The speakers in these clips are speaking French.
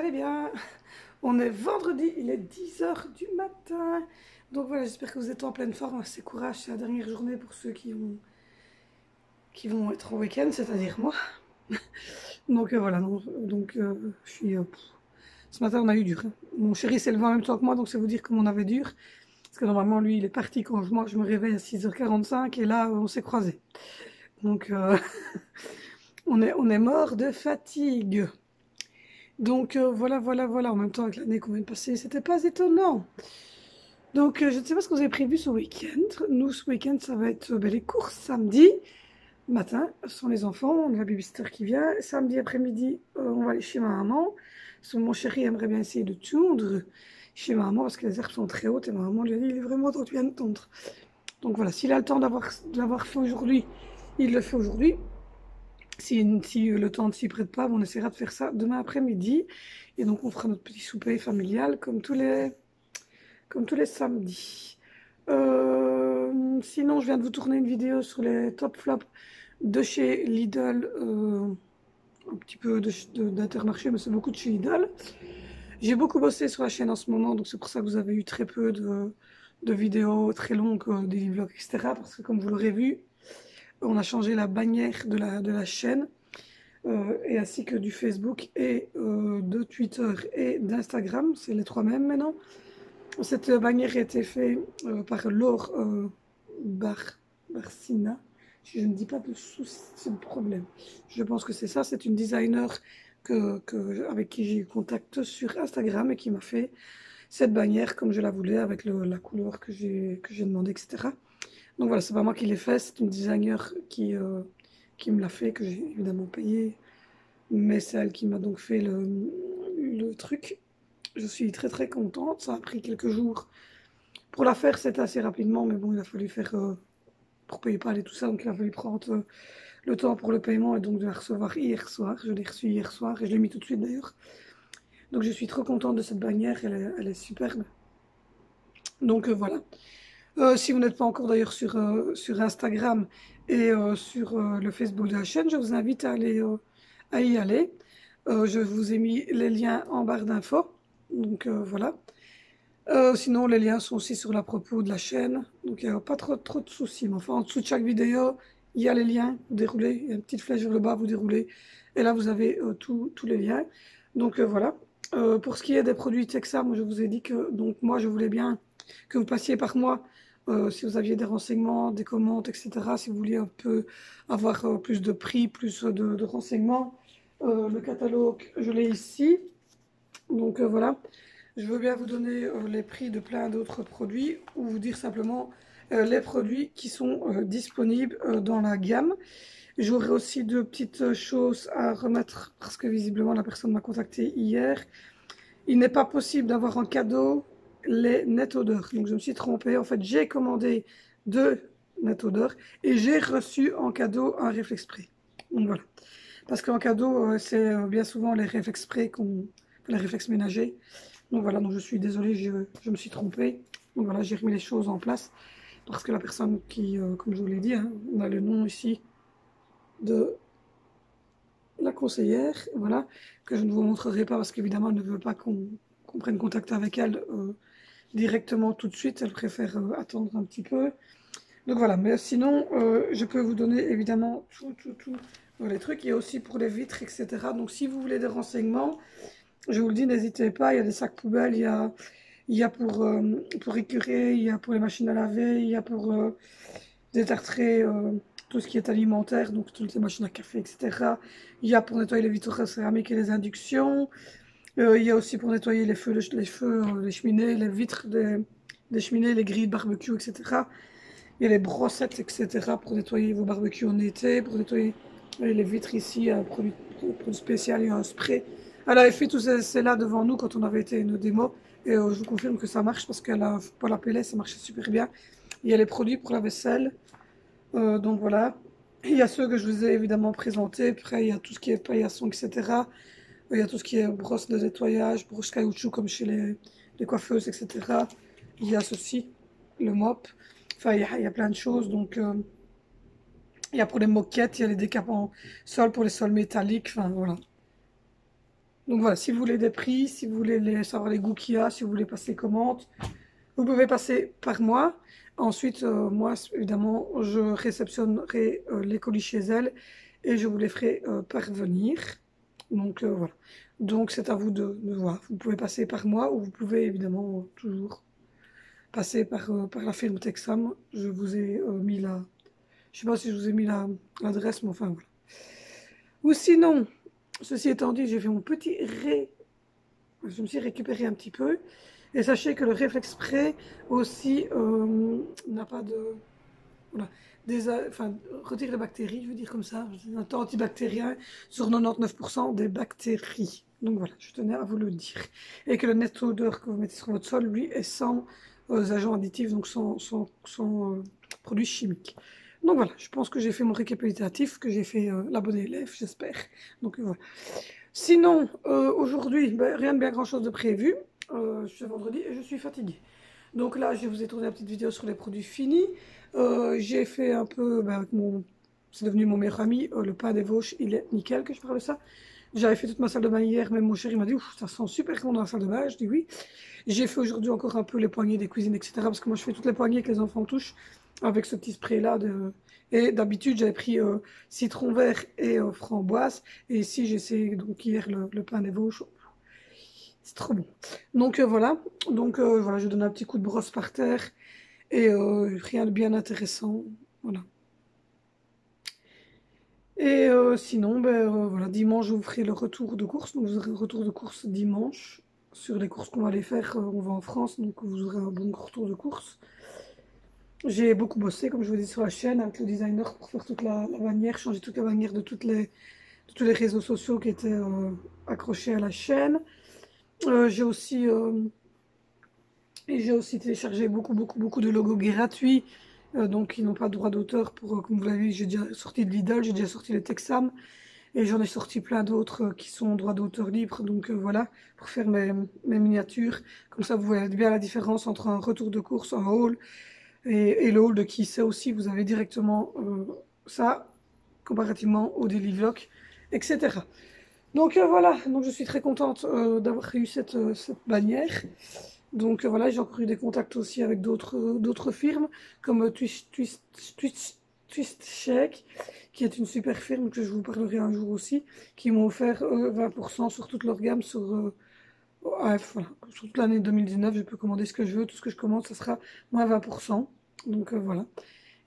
allez bien. On est vendredi, il est 10 h du matin. Donc voilà, j'espère que vous êtes en pleine forme. C'est courage, c'est la dernière journée pour ceux qui vont être en week-end, c'est-à-dire moi. Donc voilà, je suis... ce matin, on a eu dur, hein. Mon chéri s'est levé en même temps que moi, donc c'est vous dire comment on avait dur. Parce que normalement, lui, il est parti quand moi, je me réveille à 6 h 45 et là, on s'est croisés. Donc on est mort de fatigue. Donc voilà. En même temps, avec l'année qu'on vient de passer, c'était pas étonnant. Donc je ne sais pas ce que vous avez prévu ce week-end. Nous, ce week-end, ça va être les courses samedi matin. Ce sont les enfants, on a la babysitter qui vient. Samedi après-midi, on va aller chez ma maman. Mon chéri aimerait bien essayer de tondre chez ma maman parce que les herbes sont très hautes et ma maman lui a dit il est vraiment temps que tu viennes tondre. Donc voilà, s'il a le temps d'avoir fait aujourd'hui, il le fait aujourd'hui. Si le temps ne s'y prête pas, on essaiera de faire ça demain après-midi. Et donc on fera notre petit souper familial comme tous les samedis. Sinon, je viens de vous tourner une vidéo sur les top flops de chez Lidl. Un petit peu d'Intermarché, mais c'est beaucoup de chez Lidl. J'ai beaucoup bossé sur la chaîne en ce moment, donc c'est pour ça que vous avez eu très peu de vidéos très longues, des vlogs, etc. Parce que comme vous l'aurez vu, on a changé la bannière de la chaîne, et ainsi que du Facebook et de Twitter et d'Instagram. C'est les trois mêmes maintenant. Cette bannière a été faite par Laure Barcina. Je ne dis pas de souci, c'est le problème. Je pense que c'est ça. C'est une designer avec qui j'ai eu contact sur Instagram et qui m'a fait cette bannière comme je la voulais, avec la couleur que j'ai demandé, etc. Donc voilà, c'est pas moi qui l'ai fait, c'est une designer qui me l'a fait, que j'ai évidemment payé. Mais c'est elle qui m'a donc fait le truc. Je suis très contente. Ça a pris quelques jours pour la faire, c'était assez rapidement, mais bon, il a fallu faire pour payer pas et tout ça, donc il a fallu prendre le temps pour le paiement et donc de la recevoir hier soir. Je l'ai reçue hier soir et je l'ai mis tout de suite d'ailleurs. Donc je suis trop contente de cette bannière, elle est superbe. Donc voilà. Si vous n'êtes pas encore d'ailleurs sur Instagram et sur le Facebook de la chaîne, je vous invite à y aller. Je vous ai mis les liens en barre d'infos. Donc voilà. Sinon, les liens sont aussi sur la propos de la chaîne, donc il n'y a pas trop de soucis. Mais enfin, en dessous de chaque vidéo, il y a les liens, vous déroulez, il y a une petite flèche vers le bas, vous déroulez, et là vous avez tous les liens. Donc voilà. Pour ce qui est des produits Texa, moi je vous ai dit que donc moi je voulais bien que vous passiez par moi si vous aviez des renseignements, des commandes, etc. Si vous vouliez un peu avoir plus de prix, plus de renseignements. Le catalogue, je l'ai ici. Donc voilà. Je veux bien vous donner les prix de plein d'autres produits ou vous dire simplement les produits qui sont disponibles dans la gamme. J'aurai aussi deux petites choses à remettre parce que visiblement la personne m'a contacté hier. Il n'est pas possible d'avoir en cadeau les net odeurs. Donc je me suis trompée. En fait, j'ai commandé deux net odeurs et j'ai reçu en cadeau un réflexe spray. Donc voilà. Parce qu'en cadeau, c'est bien souvent les réflexes spray les réflexes ménagers. Donc voilà, donc je suis désolée, je me suis trompée. Donc voilà, j'ai remis les choses en place. Parce que la personne qui, comme je vous l'ai dit, hein, on a le nom ici de la conseillère, voilà, que je ne vous montrerai pas parce qu'évidemment, elle ne veut pas qu'on prenne contact avec elle directement tout de suite. Elle préfère attendre un petit peu. Donc voilà, mais sinon, je peux vous donner évidemment tout les trucs. Il y a aussi pour les vitres, etc. Donc si vous voulez des renseignements, je vous le dis, n'hésitez pas, il y a des sacs poubelles, il y a pour écurer, il y a pour les machines à laver, il y a pour détartrer tout ce qui est alimentaire, donc toutes les machines à café, etc. Il y a pour nettoyer les vitres céramiques et les inductions. Il y a aussi pour nettoyer les feux, les cheminées, les vitres des cheminées, les grilles de barbecue, etc. Il y a les brossettes, etc. pour nettoyer vos barbecues en été, pour nettoyer les vitres ici, un produit spécial, il y a un spray. Elle avait fait tout cela devant nous quand on avait été à une démo. Et je vous confirme que ça marche parce qu'elle a pas la pellet, ça marchait super bien. Il y a les produits pour la vaisselle. Donc voilà. Il y a ceux que je vous ai évidemment présentés. Après, il y a tout ce qui est paillasson, etc. Il y a tout ce qui est brosse de nettoyage, brosse caoutchouc comme chez les coiffeuses, etc. Il y a ceci, le mop. Enfin, il y a plein de choses. Donc, il y a pour les moquettes, il y a les décapants sol pour les sols métalliques. Enfin, voilà. Donc voilà, si vous voulez des prix, si vous voulez savoir les goûts qu'il y a, si vous voulez passer commande, vous pouvez passer par moi. Ensuite, moi, évidemment, je réceptionnerai les colis chez elle et je vous les ferai parvenir. Donc voilà. Donc c'est à vous de voir. Vous pouvez passer par moi ou vous pouvez évidemment toujours passer par la firme Texam. Je vous ai mis la... Je sais pas si je vous ai mis l'adresse, mais enfin voilà. Ou sinon, ceci étant dit, j'ai fait mon petit je me suis récupéré un petit peu. Et sachez que le réflexe spray aussi n'a pas de... Voilà, enfin, retire les bactéries, je veux dire comme ça. C'est un temps antibactérien sur 99% des bactéries. Donc voilà, je tenais à vous le dire. Et que le net odeur que vous mettez sur votre sol, lui, est sans agents additifs, donc sans produits chimiques. Donc voilà, je pense que j'ai fait mon récapitulatif, que j'ai fait la bonne élève, j'espère. Donc voilà. Sinon, aujourd'hui, ben, rien de bien grand chose de prévu. C'est vendredi et je suis fatiguée. Donc là, je vous ai tourné une petite vidéo sur les produits finis. J'ai fait un peu, ben, avec c'est devenu mon meilleur ami, le pain des Vosges, il est nickel que je parle de ça. J'avais fait toute ma salle de bain hier, même mon chéri m'a dit, ouf, ça sent super bon dans la salle de bain. Je dis oui. J'ai fait aujourd'hui encore un peu les poignées des cuisines, etc. Parce que moi, je fais toutes les poignées que les enfants touchent avec ce petit spray-là. Et d'habitude, j'avais pris citron vert et framboise. Et ici, j'ai essayé donc hier le pain des Vosges. C'est trop bon. Donc voilà. Donc voilà, je donne un petit coup de brosse par terre. Et rien de bien intéressant. Voilà. Et sinon, ben, voilà, dimanche, je vous ferai le retour de course. Donc, vous aurez un retour de course dimanche. Sur les courses qu'on va aller faire, on va en France. Donc, vous aurez un bon retour de course. J'ai beaucoup bossé, comme je vous dis, sur la chaîne avec le designer pour faire toute la bannière, changer toute la bannière de tous les réseaux sociaux qui étaient accrochés à la chaîne. J'ai aussi téléchargé beaucoup de logos gratuits, donc qui n'ont pas de droit d'auteur. Comme vous l'avez vu, j'ai déjà sorti de Lidl, j'ai déjà sorti le Texam, et j'en ai sorti plein d'autres qui sont en droit d'auteur libre. Donc voilà, pour faire mes miniatures. Comme ça, vous voyez bien la différence entre un retour de course, un haul, et le haul de qui c'est aussi. Vous avez directement ça, comparativement au daily vlog, etc. Donc voilà, donc je suis très contente d'avoir eu cette bannière. Donc voilà, j'ai encore eu des contacts aussi avec d'autres firmes, comme Twist Shake, qui est une super firme que je vous parlerai un jour aussi, qui m'ont offert 20% sur toute leur gamme, voilà, sur toute l'année 2019. Je peux commander ce que je veux, tout ce que je commande, ça sera moins 20%. Donc voilà.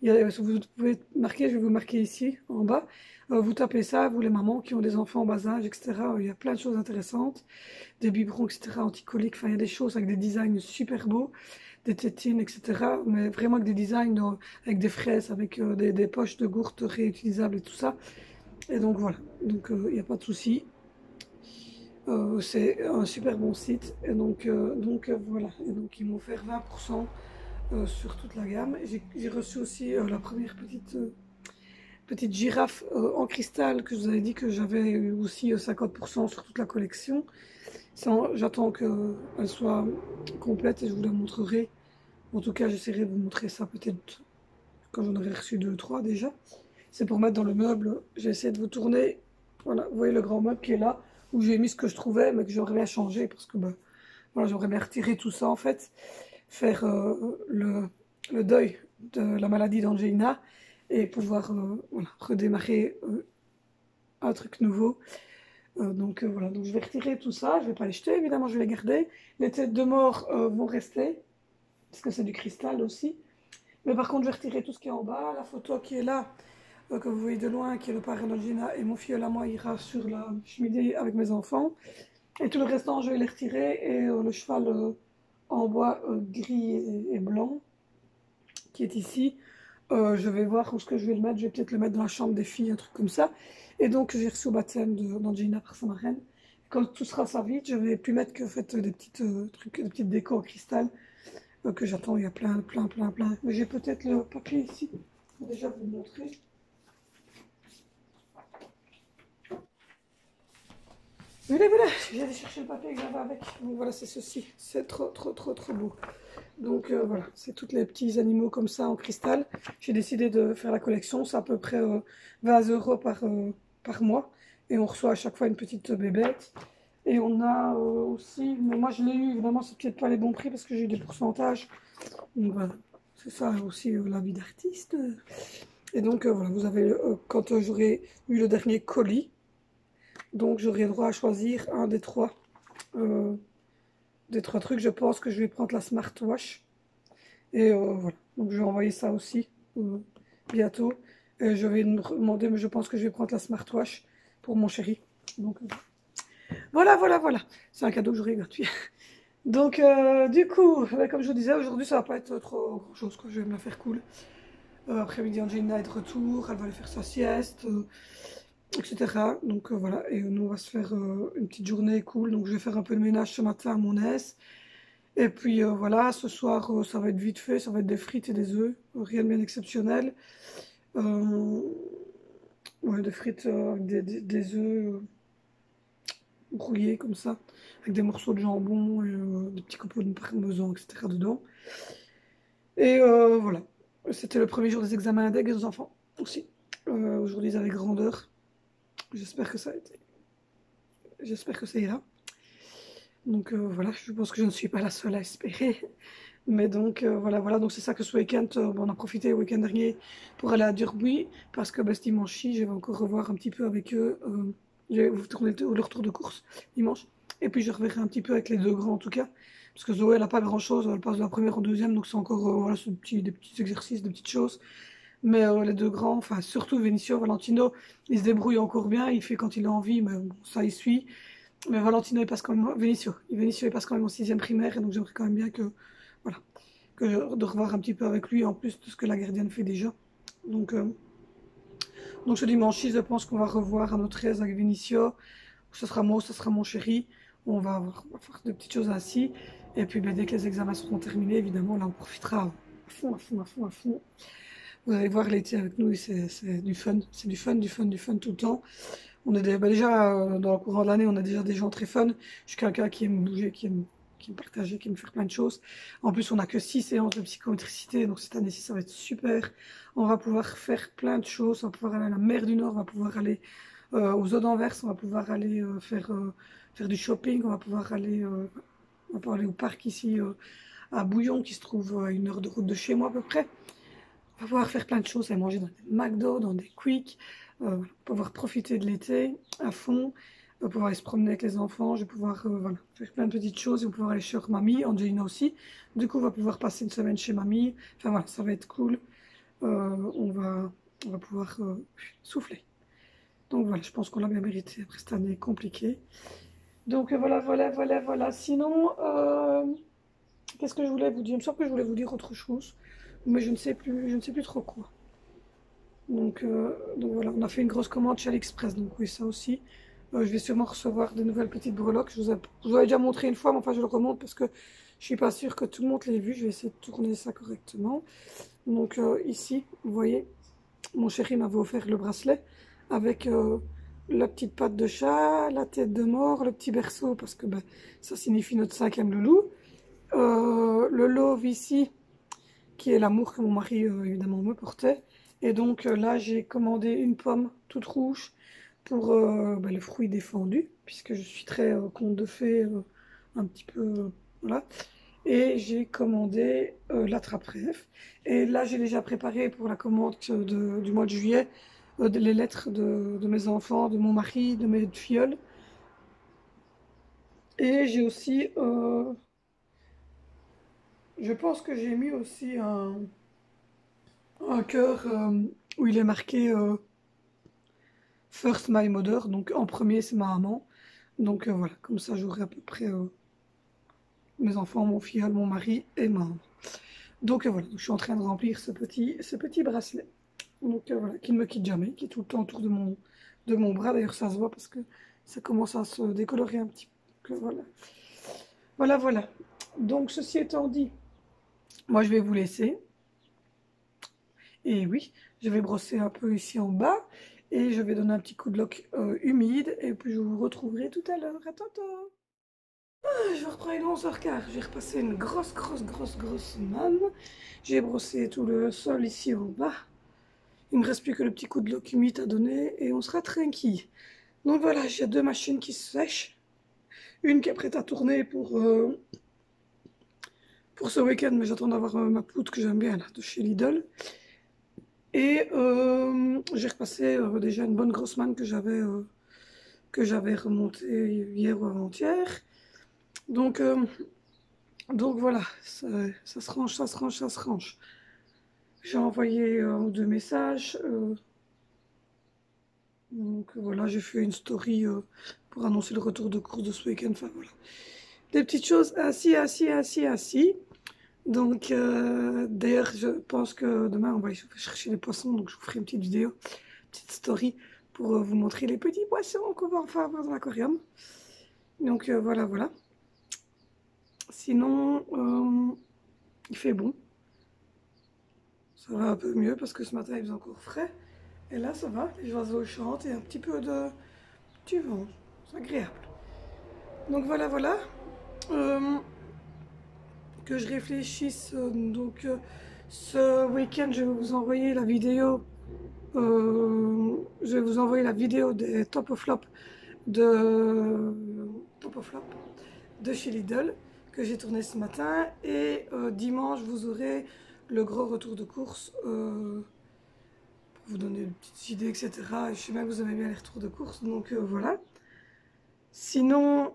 Vous pouvez marquer, je vais vous marquer ici, en bas. Vous tapez ça, vous les mamans qui ont des enfants en bas âge, etc. Il y a plein de choses intéressantes. Des biberons, etc. anticoliques. Enfin, il y a des choses avec des designs super beaux. Des tétines, etc. Mais vraiment avec des designs avec des fraises, avec des poches de gourdes réutilisables et tout ça. Et donc voilà. Donc il n'y a pas de souci. C'est un super bon site. Et donc voilà. Et donc ils m'ont offert 20%. Sur toute la gamme. J'ai reçu aussi la première petite girafe en cristal que je vous avais dit que j'avais eu aussi 50% sur toute la collection. J'attends qu'elle soit complète et je vous la montrerai. En tout cas, j'essaierai de vous montrer ça peut-être quand j'en aurai reçu 2 ou 3 déjà. C'est pour mettre dans le meuble. J'ai essayé de vous tourner. Voilà, vous voyez le grand meuble qui est là, où j'ai mis ce que je trouvais, mais que j'aurais bien changé parce que ben, voilà, j'aurais bien retiré tout ça en fait. Faire le deuil de la maladie d'Angelina et pouvoir voilà, redémarrer un truc nouveau. Donc voilà, donc je vais retirer tout ça, je vais pas les jeter évidemment, je vais les garder. Les têtes de mort vont rester, parce que c'est du cristal aussi. Mais par contre je vais retirer tout ce qui est en bas, la photo qui est là, que vous voyez de loin, qui est le parrain d'Angelina, et mon filleul à moi ira sur la cheminée avec mes enfants. Et tout le restant je vais les retirer, et le cheval en bois gris et blanc qui est ici. Je vais voir où est-ce que je vais le mettre. Je vais peut-être le mettre dans la chambre des filles, un truc comme ça. Et donc j'ai reçu au baptême d'Angelina par sa marraine. Quand tout sera servi, je vais plus mettre que des petites trucs, des petites décos en cristal que j'attends. Il y a plein. Mais j'ai peut-être le papier ici pour déjà vous montrer. Voilà, j'ai allé chercher le papier que j'avais avec. Donc voilà, c'est ceci. C'est trop beau. Donc voilà, c'est tous les petits animaux comme ça en cristal. J'ai décidé de faire la collection. C'est à peu près 20 € par mois. Et on reçoit à chaque fois une petite bébête. Et on a aussi, mais moi je l'ai eu, évidemment c'est peut-être pas les bons prix parce que j'ai eu des pourcentages. Donc voilà, c'est ça aussi la vie d'artiste. Et donc voilà, vous avez, quand j'aurai eu le dernier colis, donc j'aurai le droit à choisir un euh, des trois trucs. Je pense que je vais prendre la smartwatch. Et voilà, donc je vais envoyer ça aussi bientôt. Et je vais me demander, mais je pense que je vais prendre la smartwatch pour mon chéri. Donc voilà, voilà, voilà. C'est un cadeau que j'aurai gratuit. Donc du coup, ouais, comme je vous disais, aujourd'hui ça va pas être trop grand chose, quoi. Je vais me la faire cool. Après-midi, Angelina est de retour, elle va aller faire sa sieste, etc. Donc voilà, et nous on va se faire une petite journée cool. Donc je vais faire un peu de ménage ce matin à mon aise. Et puis voilà, ce soir ça va être vite fait, ça va être des frites et des œufs, rien de bien exceptionnel. Euh, ouais, des frites avec des œufs brouillés comme ça, avec des morceaux de jambon et des petits copeaux de parmesan, etc. dedans. Et voilà, c'était le premier jour des examens avec les enfants aussi. Aujourd'hui ils avaient grandeur, j'espère que ça a été, j'espère que ça ira. Donc voilà, je pense que je ne suis pas la seule à espérer. Mais donc voilà, voilà, donc c'est ça que ce week-end, bon, on a profité le week-end dernier pour aller à Durbuy, parce que bah, ce dimanche-ci, je vais encore revoir un petit peu avec eux, je vais vous tourner le retour de course dimanche, et puis je reverrai un petit peu avec les deux grands en tout cas, parce que Zoé elle n'a pas grand-chose, elle passe de la première en deuxième, donc c'est encore voilà, des petits exercices, des petites choses, mais les deux grands, enfin surtout Vinicio, Valentino, il se débrouille encore bien, il fait quand il a envie, mais bon, ça il suit, mais Valentino il passe quand même, Vinicio il passe quand même en sixième primaire, et donc j'aimerais quand même bien que, voilà, de revoir un petit peu avec lui, en plus de ce que la gardienne fait déjà. Donc, donc ce dimanche, je pense qu'on va revoir à notre aise avec Vinicio. Ce sera moi, ce sera mon chéri. On va faire des petites choses ainsi. Et puis ben, dès que les examens seront terminés, évidemment, là on profitera à fond, à fond, à fond, à fond. Vous allez voir l'été avec nous, c'est du fun. C'est du fun, du fun, du fun tout le temps. On est déjà dans le courant de l'année, on a déjà des gens très fun. Je suis quelqu'un qui aime bouger, qui aime partager, qui aime faire plein de choses. En plus, on n'a que 6 séances de psychomotricité, donc cette année-ci, ça va être super. On va pouvoir faire plein de choses. On va pouvoir aller à la mer du Nord, on va pouvoir aller aux eaux d'Anvers, on va pouvoir aller faire du shopping, on va pouvoir aller au parc ici à Bouillon, qui se trouve à 1 heure de route de chez moi à peu près. On va pouvoir faire plein de choses, et manger dans des McDo, dans des Quick, pouvoir profiter de l'été à fond, pouvoir aller se promener avec les enfants, je vais pouvoir voilà, faire plein de petites choses, et on va pouvoir aller chez mamie, Angelina aussi. Du coup, on va pouvoir passer une semaine chez mamie. Enfin voilà, ça va être cool. On va pouvoir souffler. Donc voilà, je pense qu'on l'a bien mérité après cette année compliquée. Donc voilà, voilà, voilà, voilà. Sinon, qu'est-ce que je voulais vous dire? Il me semble que je voulais vous dire autre chose, mais je ne sais plus trop quoi. Donc voilà, on a fait une grosse commande chez AliExpress, donc oui, ça aussi. Je vais sûrement recevoir de nouvelles petites breloques. Je vous avais déjà montré une fois, mais enfin je le remonte parce que je suis pas sûre que tout le monde l'ait vu. Je vais essayer de tourner ça correctement. Donc ici, vous voyez, mon chéri m'avait offert le bracelet avec la petite patte de chat, la tête de mort, le petit berceau, parce que ben, ça signifie notre cinquième loulou. Le love ici, qui est l'amour que mon mari évidemment me portait. Et donc là, j'ai commandé une pomme toute rouge pour le fruit défendu, puisque je suis très conte de fées, un petit peu, voilà. Et j'ai commandé l'attrape-rêve. Et là, j'ai déjà préparé pour la commande du mois de juillet les lettres de mes enfants, de mon mari, de mes filleuls. Et j'ai aussi, je pense que j'ai mis aussi un cœur où il est marqué First My Mother, donc en premier c'est ma maman. Donc voilà, comme ça j'aurai à peu près mes enfants, mon filleul, mon mari et ma maman. Donc voilà, je suis en train de remplir ce petit bracelet. Donc voilà, qui ne me quitte jamais, qui est tout le temps autour de mon bras. D'ailleurs ça se voit parce que ça commence à se décolorer un petit peu. Voilà, voilà, voilà. Donc ceci étant dit, moi je vais vous laisser. Et oui, je vais brosser un peu ici en bas et je vais donner un petit coup de loc humide et puis je vous retrouverai tout à l'heure. À tantôt. Je reprends une 11h15. J'ai repassé une grosse, grosse, grosse, grosse semaine. J'ai brossé tout le sol ici en bas. Il me reste plus que le petit coup de loc humide à donner et on sera tranquille. Donc voilà, j'ai deux machines qui se sèchent. Une qui est prête à tourner pour ce week-end, mais j'attends d'avoir ma poudre que j'aime bien, là, de chez Lidl. Et j'ai repassé déjà une bonne grosse manne que j'avais remontée hier ou avant-hier. Donc, donc voilà, ça se range, ça se range, ça se range. J'ai envoyé un ou deux messages. Donc voilà, j'ai fait une story pour annoncer le retour de course de ce week-end. Enfin voilà, des petites choses assis. Donc d'ailleurs, je pense que demain on va aller chercher les poissons. Donc je vous ferai une petite vidéo, petite story pour vous montrer les petits poissons qu'on va enfin avoir dans l'aquarium. Donc voilà. Sinon, il fait bon. Ça va un peu mieux parce que ce matin il faisait encore frais. Et là ça va, les oiseaux chantent et un petit peu de du vent. C'est agréable. Donc voilà. Euh, que je réfléchisse. Ce week-end, je vais vous envoyer la vidéo. Je vais vous envoyer la vidéo des Top of Flop de Top of Flop de chez Lidl que j'ai tourné ce matin. Et dimanche, vous aurez le gros retour de course pour vous donner une petite idée, etc. Et je sais bien que vous aimez bien les retours de course, donc voilà. Sinon,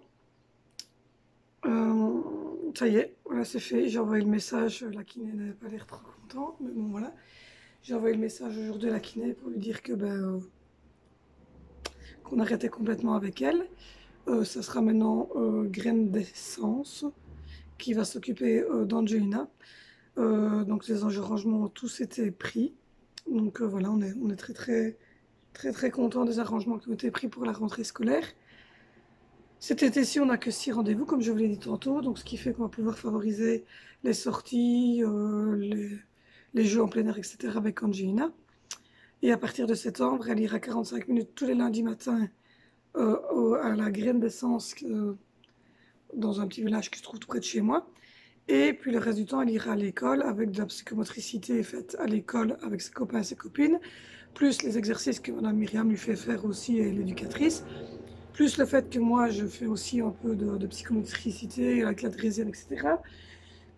ça y est, voilà, c'est fait. J'ai envoyé le message. La kiné n'avait pas l'air trop content, mais bon, voilà. J'ai envoyé le message aujourd'hui à la kiné pour lui dire que qu'on arrêtait complètement avec elle. Ça sera maintenant Graine d'essence qui va s'occuper d'Angelina. Donc les arrangements ont tous été pris. Donc voilà, on est très contents des arrangements qui ont été pris pour la rentrée scolaire. Cet été-ci, on n'a que 6 rendez-vous, comme je vous l'ai dit tantôt, donc ce qui fait qu'on va pouvoir favoriser les sorties, les jeux en plein air, etc. avec Angelina. Et à partir de septembre, elle ira 45 minutes tous les lundis matins à la graine d'essence dans un petit village qui se trouve tout près de chez moi. Et puis le reste du temps, elle ira à l'école avec de la psychomotricité faite à l'école avec ses copains et ses copines, plus les exercices que Madame Myriam lui fait faire aussi et l'éducatrice. Plus le fait que moi, je fais aussi un peu de psychomotricité avec la draisienne, etc.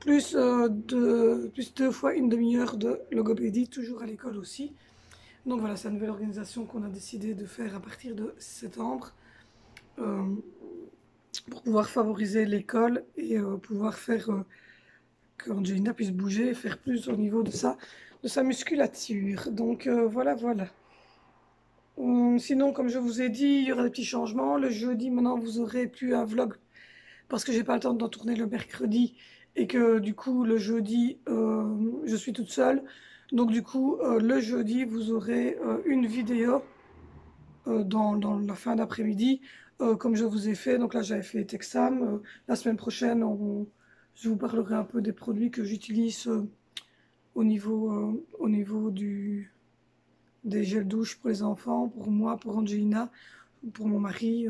Plus 2 fois une demi-heure de logopédie, toujours à l'école aussi. Donc voilà, c'est une nouvelle organisation qu'on a décidé de faire à partir de septembre pour pouvoir favoriser l'école et pouvoir faire qu'Angelina puisse bouger et faire plus au niveau de sa musculature. Donc voilà. Sinon, comme je vous ai dit, il y aura des petits changements. Le jeudi, maintenant, vous aurez plus un vlog parce que j'ai pas le temps d'en tourner le mercredi et que du coup, le jeudi, je suis toute seule. Donc du coup, le jeudi, vous aurez une vidéo dans la fin d'après-midi, comme je vous ai fait. Donc là, j'avais fait Texam. La semaine prochaine, je vous parlerai un peu des produits que j'utilise au niveau des gels douche pour les enfants, pour moi, pour Angelina, pour mon mari,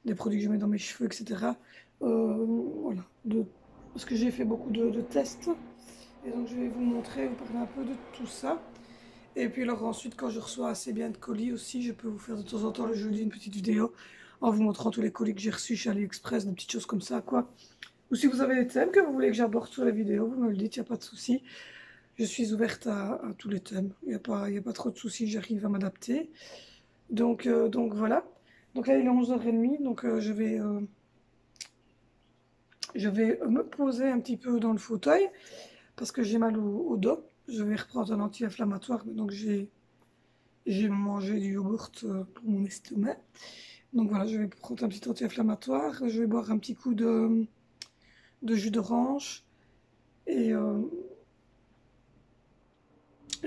des produits que je mets dans mes cheveux, etc. Voilà, parce que j'ai fait beaucoup de tests. Et donc je vais vous montrer, vous parler un peu de tout ça. Et puis alors ensuite, quand je reçois assez bien de colis aussi, je peux vous faire de temps en temps le jeudi une petite vidéo en vous montrant tous les colis que j'ai reçus chez AliExpress, des petites choses comme ça, quoi. Ou si vous avez des thèmes que vous voulez que j'aborde sur la vidéo, vous me le dites, il n'y a pas de souci. Je suis ouverte à tous les thèmes. Il n'y a pas trop de soucis, j'arrive à m'adapter. Donc voilà. Donc là, il est 11h30, donc je vais me poser un petit peu dans le fauteuil parce que j'ai mal au dos. Je vais reprendre un anti-inflammatoire, donc j'ai mangé du yogourt pour mon estomac. Donc voilà, je vais prendre un petit anti-inflammatoire. Je vais boire un petit coup de jus d'orange. Et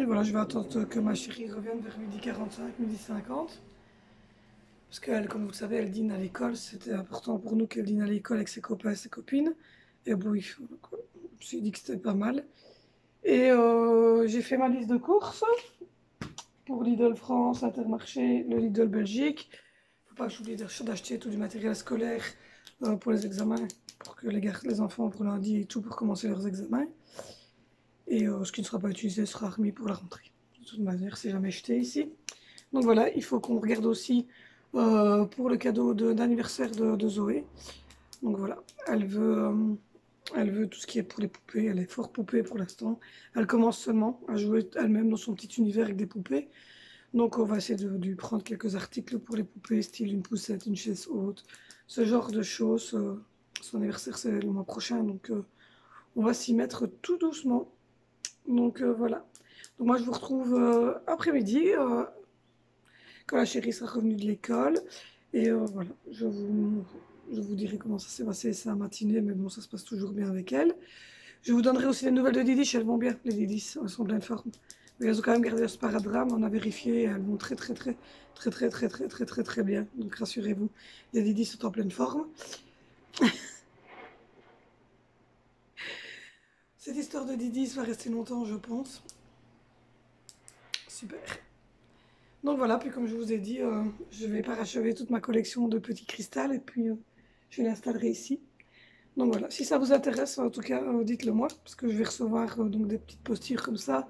voilà, je vais attendre que ma chérie revienne vers 12h45, 12h50. Parce qu'elle, comme vous le savez, elle dîne à l'école. C'était important pour nous qu'elle dîne à l'école avec ses copains et ses copines. Et bon, je me suis dit que c'était pas mal. Et j'ai fait ma liste de courses pour Lidl France, Intermarché, le Lidl Belgique. Faut pas que j'oublie d'acheter tout du matériel scolaire pour les examens, pour que les enfants pour lundi et tout pour commencer leurs examens. Et ce qui ne sera pas utilisé sera remis pour la rentrée. De toute manière, c'est jamais jeté ici. Donc voilà, il faut qu'on regarde aussi pour le cadeau d'anniversaire de Zoé. Donc voilà, elle veut tout ce qui est pour les poupées. Elle est fort poupée pour l'instant. Elle commence seulement à jouer elle-même dans son petit univers avec des poupées. Donc on va essayer de lui prendre quelques articles pour les poupées, style une poussette, une chaise haute, ce genre de choses. Son anniversaire c'est le mois prochain, donc on va s'y mettre tout doucement. Donc voilà. Donc moi je vous retrouve après-midi, quand la chérie sera revenue de l'école. Et voilà, je vous dirai comment ça s'est passé sa matinée, mais bon, ça se passe toujours bien avec elle. Je vous donnerai aussi les nouvelles de Didi, elles vont bien, les Didis, elles sont en pleine forme. Mais elles ont quand même gardé leur sparadrap, on a vérifié, elles vont très bien. Donc rassurez-vous, les Didis sont en pleine forme. Cette histoire de Didis va rester longtemps, je pense. Super. Donc voilà, puis comme je vous ai dit, je vais parachever toute ma collection de petits cristals et puis je l'installerai ici. Donc voilà, si ça vous intéresse, en tout cas, dites-le moi, parce que je vais recevoir donc des petites postures comme ça.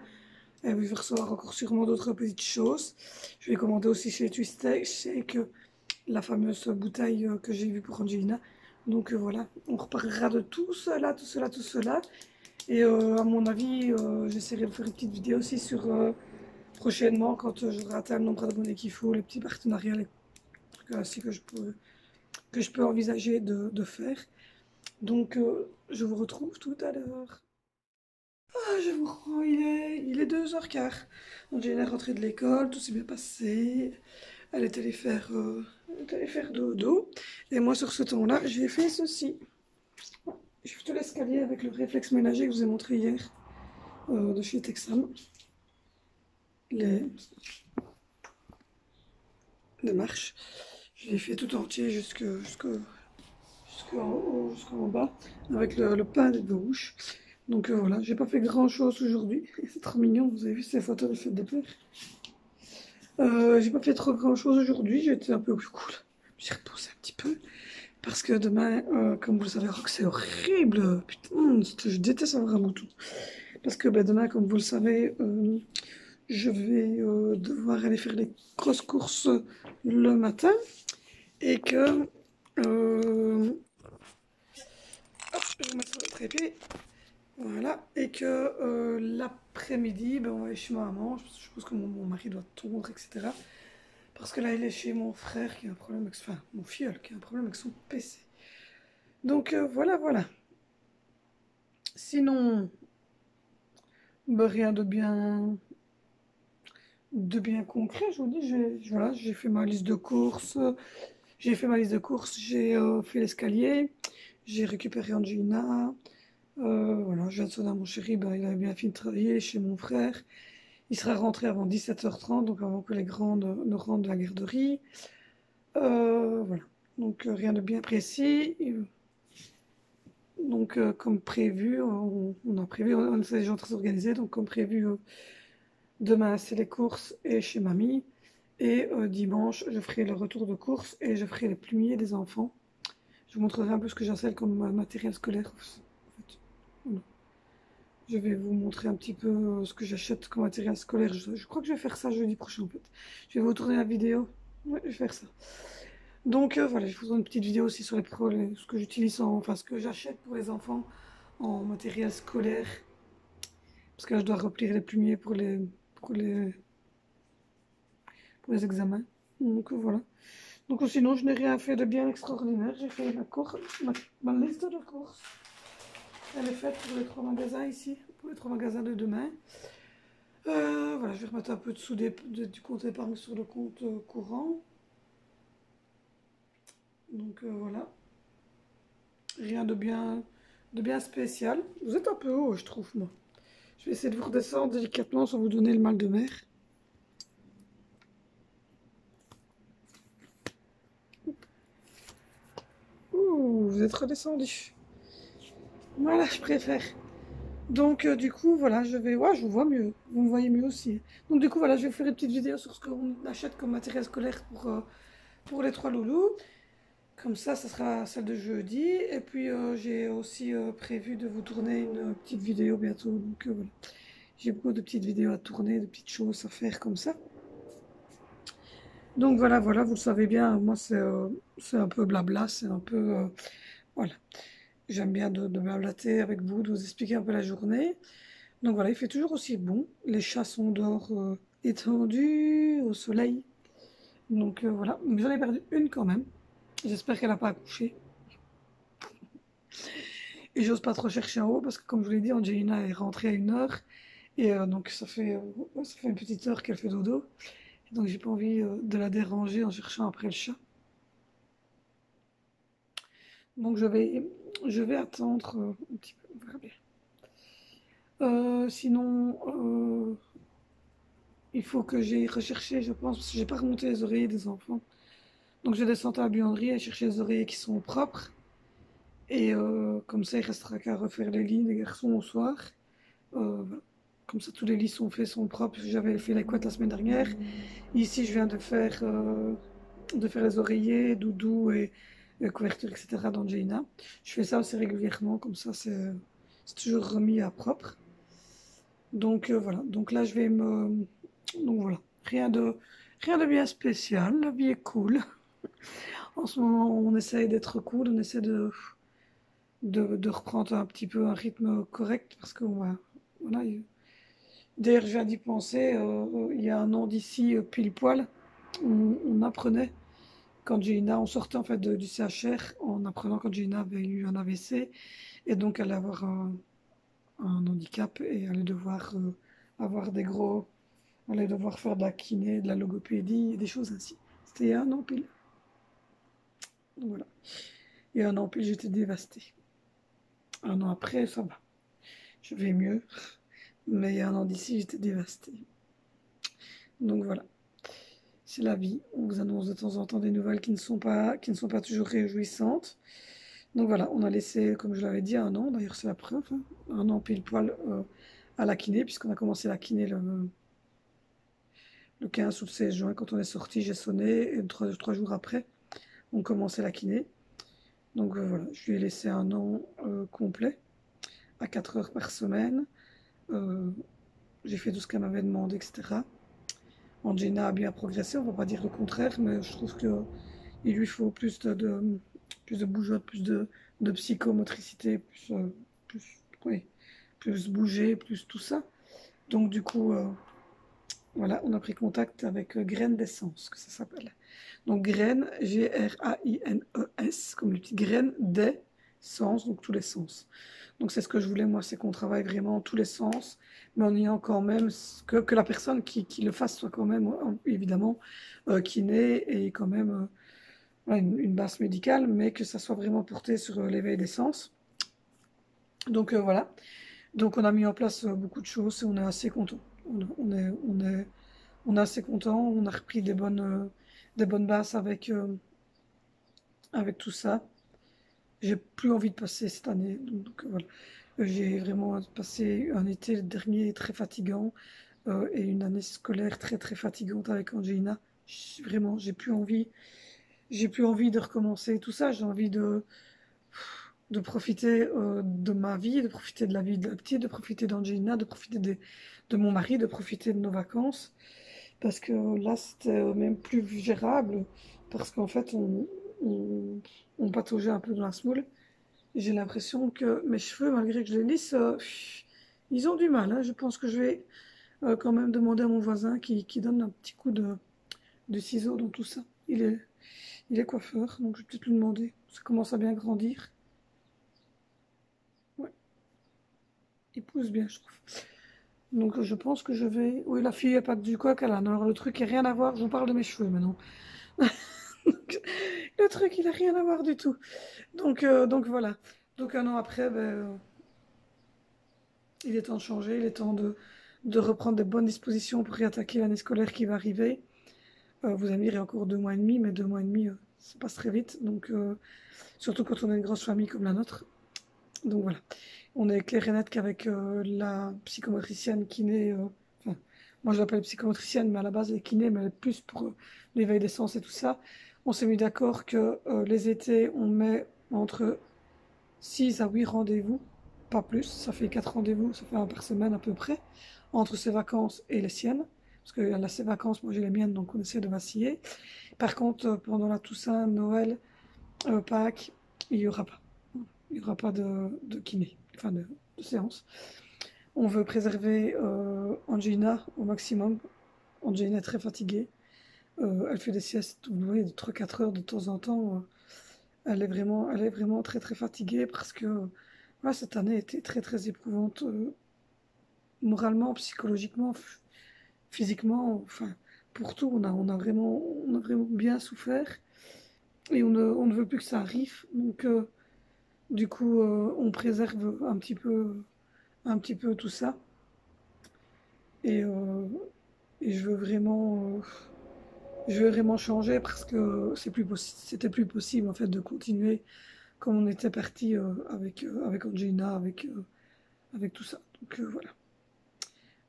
Et je vais recevoir encore sûrement d'autres petites choses. Je vais commander aussi chez Twisted Shake la fameuse bouteille que j'ai vue pour Angelina. Donc voilà, on reparlera de tout cela, tout cela, tout cela. Et à mon avis, j'essaierai de faire une petite vidéo aussi sur prochainement, quand j'aurai atteint le nombre d'abonnés qu'il faut, les petits partenariats, les trucs ainsi que je peux envisager de faire. Donc je vous retrouve tout à l'heure. Ah, je vous rends, il est 2h15. Donc j'ai la rentrée de l'école, tout s'est bien passé. Elle est allée faire dodo. Et moi, sur ce temps-là, j'ai fait ceci. J'ai fait l'escalier avec le réflexe ménager que je vous ai montré hier, de chez Texan. Les marches. Je l'ai fait tout entier jusqu'en bas, avec le pain des bouches. Donc voilà, j'ai pas fait grand chose aujourd'hui. C'est trop mignon, vous avez vu ces photos de fête des pères. J'ai pas fait trop grand chose aujourd'hui, j'ai été un peu plus cool. J'ai reposé un petit peu. Parce que demain, comme vous le savez, Rock, c'est horrible. Putain, je déteste vraiment tout. Parce que ben, demain, comme vous le savez, je vais devoir aller faire les grosses courses le matin. Et que... hop, je vais mettre sur le trépied. Voilà. Et que l'après-midi, ben, on va aller chez ma maman. Je suppose que mon mari doit tondre, etc. Parce que là, il est chez mon frère qui a un problème avec... Enfin, mon filleul qui a un problème avec son PC. Donc voilà, voilà. Sinon, ben, rien de bien concret. Je vous dis, voilà, j'ai fait ma liste de courses. J'ai fait ma liste de courses, j'ai fait l'escalier, j'ai récupéré Angelina. Voilà, je viens de sonner à mon chéri, ben, il avait bien fini de travailler chez mon frère. Il sera rentré avant 17h30, donc avant que les grandes ne rentrent de la garderie. Voilà, donc rien de bien précis. Donc comme prévu, on a prévu, on est déjà très organisé, donc comme prévu, demain c'est les courses et chez mamie. Et dimanche, je ferai le retour de course et je ferai les plumiers des enfants. Je vous montrerai un peu ce que j'achète comme matériel scolaire. En fait. Voilà. Je vais vous montrer un petit peu ce que j'achète comme matériel scolaire. Je crois que je vais faire ça jeudi prochain en fait. Je vais vous tourner la vidéo. Ouais, je vais faire ça. Donc voilà, je vous donne une petite vidéo aussi sur ce que j'utilise, enfin ce que j'achète pour les enfants en matériel scolaire. Parce que là, je dois replier les plumiers pour les examens. Donc voilà. Donc sinon, je n'ai rien fait de bien extraordinaire. J'ai fait ma liste de courses. Elle est faite pour les 3 magasins ici, pour les 3 magasins de demain. Voilà, je vais remettre un peu de sous du compte épargne sur le compte courant. Donc voilà. Rien de bien spécial. Vous êtes un peu haut, je trouve, moi. Je vais essayer de vous redescendre délicatement sans vous donner le mal de mer. Ouh, vous êtes redescendu. Voilà, je préfère. Donc du coup, voilà, je vous vois mieux. Vous me voyez mieux aussi. Donc du coup, voilà, je vais faire une petite vidéo sur ce qu'on achète comme matériel scolaire pour les 3 loulous. Comme ça sera celle de jeudi. Et puis j'ai aussi prévu de vous tourner une petite vidéo bientôt. Donc voilà. J'ai beaucoup de petites vidéos à tourner, de petites choses à faire comme ça. Donc voilà, vous le savez bien, moi c'est un peu blabla, c'est un peu Voilà. J'aime bien de blablater avec vous, de vous expliquer un peu la journée. Donc voilà, il fait toujours aussi bon. Les chats sont dehors étendus au soleil. Donc voilà, mais j'en ai perdu une quand même. J'espère qu'elle n'a pas accouché. Et j'ose pas trop chercher en haut parce que comme je vous l'ai dit, Angelina est rentrée à 1 heure. Et donc ça fait une petite heure qu'elle fait dodo. Et donc j'ai pas envie de la déranger en cherchant après le chat. Donc je vais attendre un petit peu. On verra bien. Sinon, il faut que j'aille rechercher, je pense, parce que j'ai pas remonté les oreillers des enfants. Donc je descends à la buanderie et chercher les oreillers qui sont propres. Et comme ça, il restera qu'à refaire les lits des garçons au soir. Voilà. Comme ça, tous les lits sont faits, sont propres. J'avais fait les couettes la semaine dernière. Ici, je viens de faire les oreillers, doudou et couverture, etc. d'Angelina. Je fais ça aussi régulièrement, comme ça, c'est toujours remis à propre. Donc voilà. Donc là, je vais me. Donc voilà. Rien de bien spécial. La vie est cool. En ce moment, on essaye d'être cool, on essaie de reprendre un petit peu un rythme correct parce que ouais, voilà. D'ailleurs, je viens d'y penser, il y a 1 an d'ici, pile poil, on apprenait quand Gina, on sortait en fait du CHR en apprenant quand Gina avait eu un AVC et donc elle allait avoir un handicap et allait devoir avoir des gros, elle allait devoir faire de la kiné, de la logopédie et des choses ainsi. C'était il y a 1 an pile. Donc voilà. Il y a 1 an pile, j'étais dévastée. 1 an après, ça va. Je vais mieux. Mais il y a 1 an d'ici, j'étais dévastée. Donc voilà, c'est la vie. On vous annonce de temps en temps des nouvelles qui ne sont pas toujours réjouissantes. Donc voilà, on a laissé, comme je l'avais dit, 1 an. D'ailleurs, c'est la preuve, hein, 1 an pile poil à la kiné, puisqu'on a commencé la kiné le 15 ou le 16 juin. Quand on est sorti, j'ai sonné, et 3 jours après, on commençait la kiné. Donc voilà, je lui ai laissé 1 an complet, à 4 heures par semaine. Euh, j'ai fait tout ce qu'elle m'avait demandé, etc. Angina a bien progressé, on ne va pas dire le contraire, mais je trouve qu'il lui faut plus de bougeotte, de psychomotricité, oui, plus bouger, plus tout ça. Donc du coup, voilà, on a pris contact avec Graines d'essence, que ça s'appelle. Donc graines, Graines, comme les petites graines des sens, donc tous les sens. Donc c'est ce que je voulais, moi, c'est qu'on travaille vraiment tous les sens, mais en ayant quand même que la personne qui le fasse soit quand même, évidemment, kiné et quand même voilà, une base médicale, mais que ça soit vraiment porté sur l'éveil des sens. Donc voilà. Donc on a mis en place beaucoup de choses et on est assez content. On est assez content. On a repris des bonnes bases avec tout ça. J'ai plus envie de passer cette année. Donc voilà. J'ai vraiment passé un été dernier très fatigant et une année scolaire très très fatigante avec Angelina. Vraiment, j'ai plus envie de recommencer tout ça. J'ai envie de profiter de ma vie, de profiter de la vie de la petite, de profiter d'Angelina, de profiter de mon mari, de profiter de nos vacances. Parce que là, c'était même plus gérable. Parce qu'en fait, on, on pataugeait un peu dans la semoule. J'ai l'impression que mes cheveux, malgré que je les lisse, ils ont du mal, hein. Je pense que je vais quand même demander à mon voisin qui donne un petit coup de ciseau dans tout ça. Il est coiffeur, donc je vais peut-être lui demander. Ça commence à bien grandir. Ouais, il pousse bien, je trouve. Donc je pense que je vais. Oui, la fille a pas du coq à l'âne. Alors le truc n'a rien à voir. Je vous parle de mes cheveux maintenant. Le truc, il n'a rien à voir du tout. Donc voilà. Donc 1 an après, ben, il est temps de changer. Il est temps de reprendre des bonnes dispositions pour réattaquer l'année scolaire qui va arriver. Vous allez me dire, il y a encore 2 mois et demi, mais 2 mois et demi, ça passe très vite. Donc surtout quand on a une grosse famille comme la nôtre. Donc voilà. On est clair et net qu'avec la psychomotricienne kiné, enfin, moi je l'appelle psychomotricienne, mais à la base elle est kiné, mais elle est plus pour l'éveil des sens et tout ça. On s'est mis d'accord que les étés, on met entre 6 à 8 rendez-vous, pas plus. Ça fait 4 rendez-vous, ça fait un par semaine à peu près, entre ses vacances et les siennes. Parce qu'elle a ses vacances, moi j'ai les miennes, donc on essaie de vaciller. Par contre, pendant la Toussaint, Noël, Pâques, il n'y aura pas. Il n'y aura pas de kiné, enfin de séance. On veut préserver Angelina au maximum. Angelina est très fatiguée. Elle fait des siestes, vous voyez, de 3-4 heures de temps en temps. Elle est vraiment très très fatiguée parce que ouais, cette année était très très éprouvante moralement, psychologiquement, physiquement, enfin pour tout. On a vraiment bien souffert et on ne veut plus que ça arrive. Donc du coup, on préserve un petit peu tout ça et, euh, et je veux vraiment changer parce que c'était plus possible en fait de continuer comme on était parti avec Angelina, avec tout ça. Donc voilà.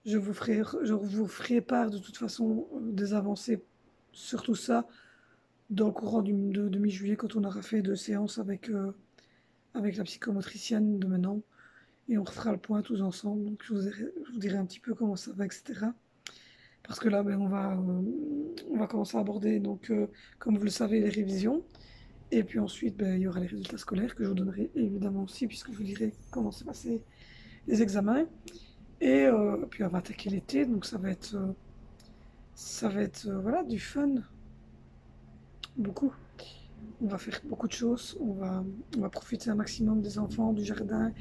Je vous ferai part de toute façon des avancées sur tout ça dans le courant de mi-juillet quand on aura fait 2 séances avec la psychomotricienne de maintenant. Et on refera le point tous ensemble. Donc je vous dirai un petit peu comment ça va, etc. Parce que là, ben, on va commencer à aborder, donc, comme vous le savez, les révisions. Et puis ensuite, ben, il y aura les résultats scolaires que je vous donnerai évidemment aussi, puisque je vous dirai comment s'est passé les examens. Et puis on va attaquer l'été, donc ça va être voilà, du fun, beaucoup. On va faire beaucoup de choses, on va profiter un maximum des enfants, du jardin,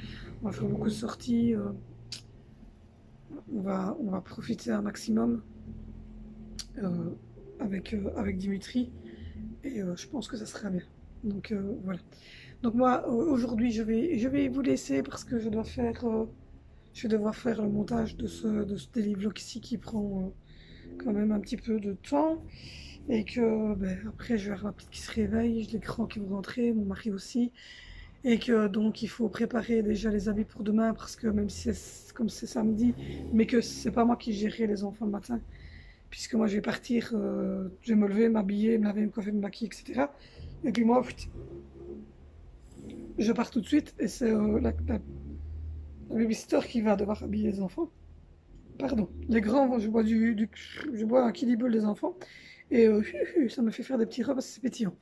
on va faire beaucoup de sorties, on va profiter un maximum avec Dimitri et je pense que ça sera bien. Donc voilà. Donc moi aujourd'hui je vais vous laisser parce que je vais devoir faire le montage de ce délivre ici qui prend quand même un petit peu de temps. Et que ben, après je vais avoir ma petite qui se réveille, j'ai les grands qui vont rentrer, mon mari aussi. Et que donc il faut préparer déjà les habits pour demain parce que même si c'est comme c'est samedi, mais que c'est pas moi qui gérerai les enfants le matin. Puisque moi je vais partir, je vais me lever, m'habiller, me laver, me coiffer, me maquiller, etc. Et puis moi, je pars tout de suite et c'est la babysitter qui va devoir habiller les enfants. Pardon, les grands, je bois un Kiddy Bull des enfants et ça me fait faire des petits repas, c'est pétillant.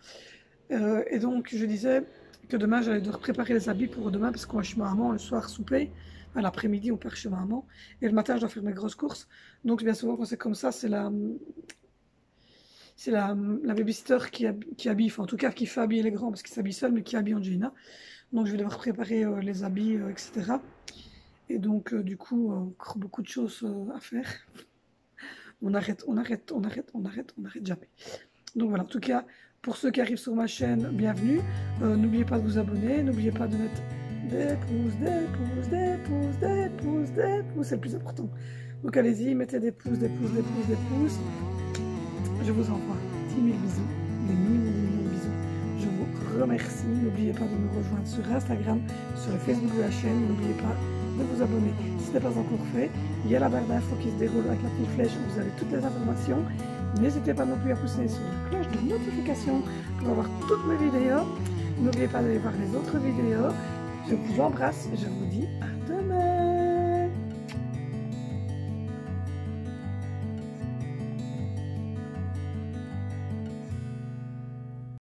Et donc je disais que demain j'allais devoir préparer les habits pour demain parce qu'on va chez ma maman le soir souper. À l'après-midi on part chez ma maman et le matin je dois faire mes grosses courses. Donc bien souvent quand c'est comme ça, c'est la babysitter qui habille, enfin en tout cas qui fait habiller les grands parce qu'ils s'habillent seuls mais qui habille Angelina. Donc je vais devoir préparer les habits, etc. Et donc du coup encore beaucoup de choses à faire. On arrête, on arrête, on arrête, on arrête, on arrête jamais. Donc voilà, en tout cas, pour ceux qui arrivent sur ma chaîne, bienvenue. N'oubliez pas de vous abonner, n'oubliez pas de mettre des pouces, des pouces, des pouces, des pouces, des pouces, c'est le plus important. Donc allez-y, mettez des pouces, des pouces, des pouces, des pouces. Je vous envoie 10 000 bisous, des millions de bisous. Je vous remercie. N'oubliez pas de me rejoindre sur Instagram, sur le Facebook de la chaîne. N'oubliez pas de vous abonner si ce n'est pas encore fait. Il y a la barre d'infos qui se déroule avec la petite flèche où vous avez toutes les informations. N'hésitez pas non plus à pousser sur la cloche de notification pour avoir toutes mes vidéos. N'oubliez pas d'aller voir les autres vidéos. Je vous embrasse et je vous dis à